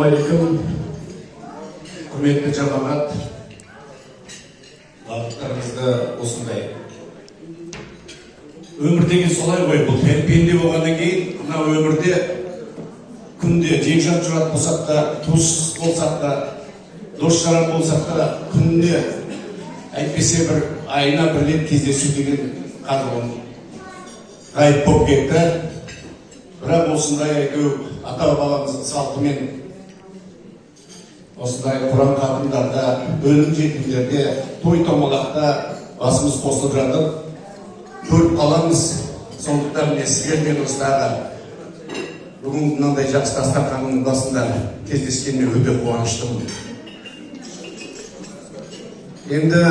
Ассалаумағалейкум, құрметті жамағат, бағыттарыңызды осындай. Өмір деген солай ғой, бұл пенде болғаннан кейін, мына өмірде күнде жекжат жұрат болсақ та, туыс болсақ та, дос жаран болсақ та, күнде әйтпесе бір айына бір рет кездесу деген қазір ғайып болып кетті. Бірақ осындай әйтеуір ата бабамыздың салтымен осындай Құран хатымдарда, өлім жетімдерде, той томалақта басымыз қосылып жатыр. Көріп қаламыз. Сондықтан мен сіздермен осындағы бүгін мынандай жақсы дастарханның басында кездескеніме өте қуаныштымын. Енді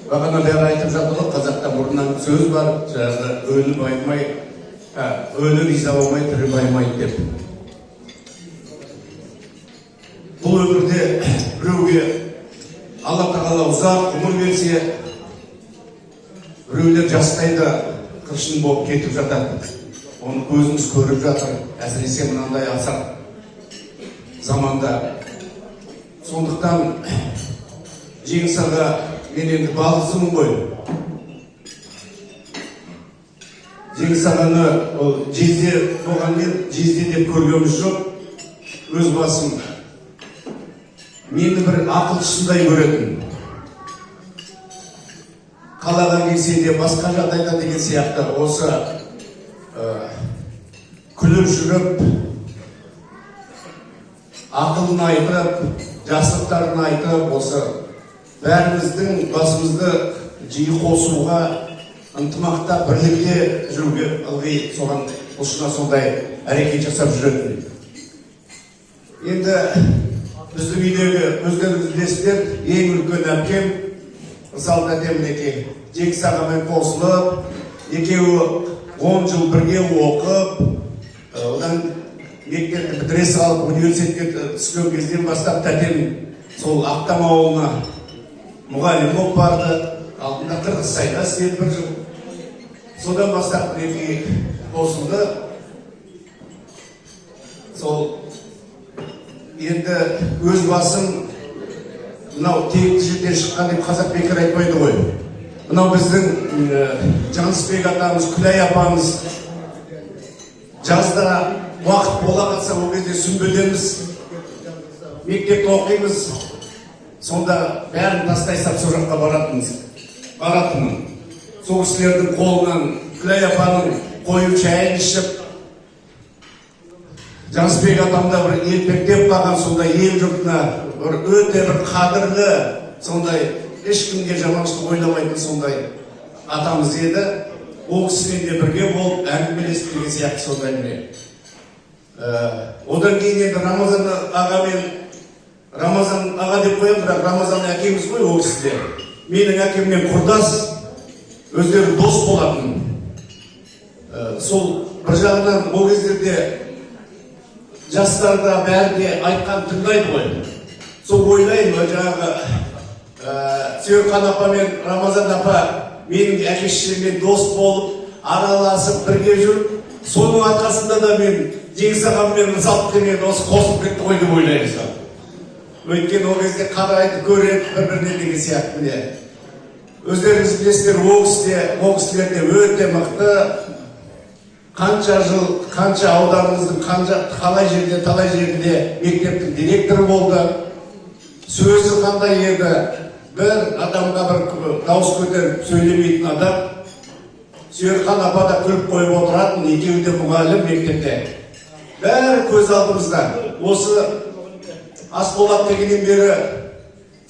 бағана бәрі айтып жатыр ғой, қазақта бұрыннан сөз бар, жаңағы өлі риза болмай, тірі баймайды деп. Бұл өмірде біреуге Алла тағала ұзақ ғұмыр берсе, біреулер жастайда қыршын болып кетіп жатады. Оны көзіміз көріп жатыр, әсіресе мынандай асар заманда. Сондықтан Жеңіс аға, мен енді балғызымын ғой. Жеңіс ағаны жезде болғанмен жезде деп көргеніміз жоқ. Өз басым мені бір ақылшысындай көретін. Қалаға келсе де басқа жағдайда деген сияқты осы күліп жүріп, ақылын айтып, жақсылықтарын айтып, осы бәріміздің басымызды жиі қосуға, ынтымақта бірлікте жүруге ылғи соған ұшына сондай әрекет жасап жүретін. Енді біздің үйдегі өздеріңіз білесіздер, ең үлкен әпкем, мысалы әтемнеке Жеңіс ағамен қосылып, екеуі 10 жыл бірге оқып, одан мектепті бітіре салып, университетке түскен кезден бастап тәтем сол Ақтам ауылына мұғалім болып барды. Алдында Қырғызстайда істеді 1 жыл. Содан бастап мінекей қосылды. Сол енді өз басым мынау текті жерден шыққан деп қазақ бекер айтпайды ғой. Мынау біздің Жанысбек атамыз, Күләй апамыз жазда уақыт бола қалса, ол кезде сүмбедеміз, мектепте оқимыз. Сонда бәрін тастай сап сол жаққа баратынмын. Сол кісілердің қолынан Күләй апаның қойып шайын ішіп, Жанысбек атамда бір елпектеп қалған сондай ел жұртына өте бір қадірлі, сондай ешкімге жаманшылық ойламайтын сондай атамыз еді. Ол кісімен де бірге болып әңгімелесіп деген сияқты сондай міне. Одан кейін енді Рамазан аға деп қоямын, бірақ Рамазан әкеміз ғой ол кісіде. Менің әкеммен құрдас, өздері дос болатын. Сол бір жағынан ол кездерде жастарда бәрі де айтқан тыңдайды ғой. Сол ойлаймын, жаңағы Сүйерхан апа мен Рамазан апа менің әке-шешеммен дос болып, араласып бірге жүріп, соның арқасында да мен Жеңіс ағаммен Рысаловпен осы қосылып кетті ғой деп ойлаймын. Өйткені ол кезде қарайды, көреді, бір-біріне деген сияқты міне. Өздеріңіз білесіздер, ол кісілер де өте мықты. Қанша жыл, қанша ауданымыздың қалай жерде мектептің директоры болды. Сөзі қандай еді, бір адамға бір дауыс көтеріп сөйлемейтін адам. Сүйерхан апа да күліп қойып отыратын, екеуі де мұғалім мектепте. Бәрі көз алдымызда. Осы Асболат дегеннен бері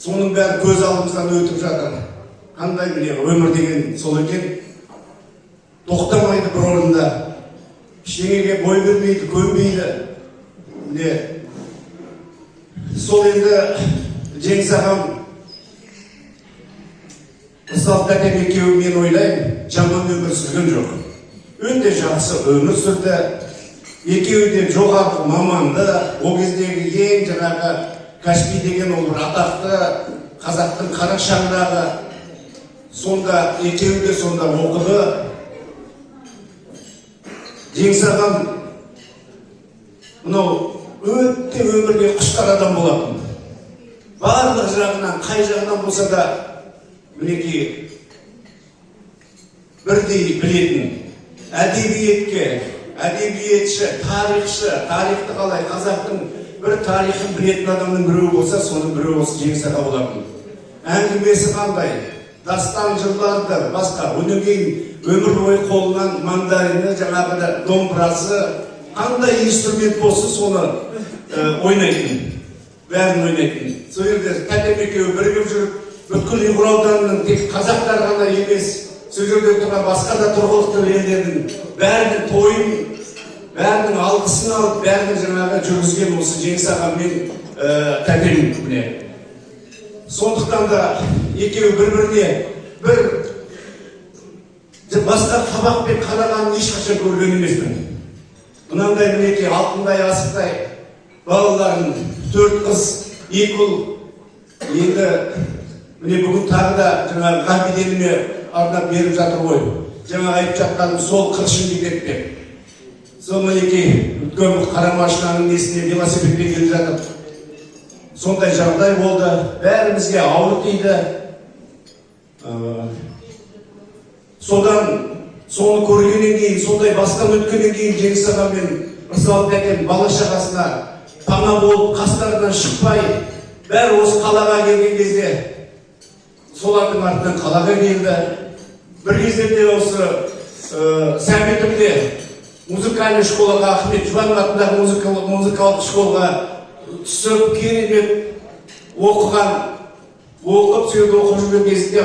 соның бәрі көз алдымыздан өтіп жатыр. Қандай міне өмір деген сол екен. Тоқтамайды бір орында. Ештеңеге бой бермейді, көнбейді. Міне сол енді Жеңіс ағам, Рысалов тәтем екеуі мен ойлаймын, жаман өмір сүрген жоқ. Өте жақсы өмір сүрді. Екеуі де жоғары маманды, ол кездегі ең жаңағы Каспий деген ол атақты қазақтың қара шаңырағы. Сонда екеуі де сонда оқыды. Жеңіс ағам мынау өте өмірге құштар адам болатын. Барлық жағынан, қай жағынан болса да мінекей бірдей білетін, әдебиетке, әдебиетші, тарихшы, тарихты қалай, қазақтың бір тарихын білетін адамның біреуі болса, соның біреуі осы Жеңіс аға болатын. Әңгімесі қандай, дастан жырларды, басқа, одан кейін өмір бойы қолынан мандарины, жаңағы да домбырасы, қандай инструмент болсын, соны ойнайтын, бәрін ойнайтын. Сол жерде Тәтем екеуі бірігіп жүріп, бүткіл Ұйғыр ауданының тек қазақтар ғана емес, сол жерде тұрған басқа да тұрғылықты елдердің бәрінің тойын, бәрінің алғысын алып, бәрінің жаңағы жүргізген осы Жеңіс аға мен Тәтем міне. Сондықтан да екеуі бір-біріне бір басқа қабақпен қарағанын ешқашан көрген емеспін. Мынандай мінекей алтындай асықтай балаларын 4 қыз, 2 ұл. Енді міне бүгін тағы да жаңағы Ғабиденіме арнап беріп жатыр ғой. Жаңа айтып жатқаным сол қыршын бекетте. Сол мінекей үлкен Қарамашынаның несіне велосипедпен келіп жатыр. Сондай жағдай болды. Бәрімізге ауыр тиді. Содан соны көргеннен кейін, сондай бастан өткеннен кейін Жеңіс аға мен Ырысбек Тәтем бала шағасына пана болып, қастарынан шықпай, бәрі осы қалаға келген кезде солардың артынан қалаға келді. Бір кездерде осы Сәмбетімде музыкальный школаға, Ахмет Жұбанов атындағы музыкалық школаға түсіп, керемет оқыған, оқып, сөйді оқып жүрген кезінде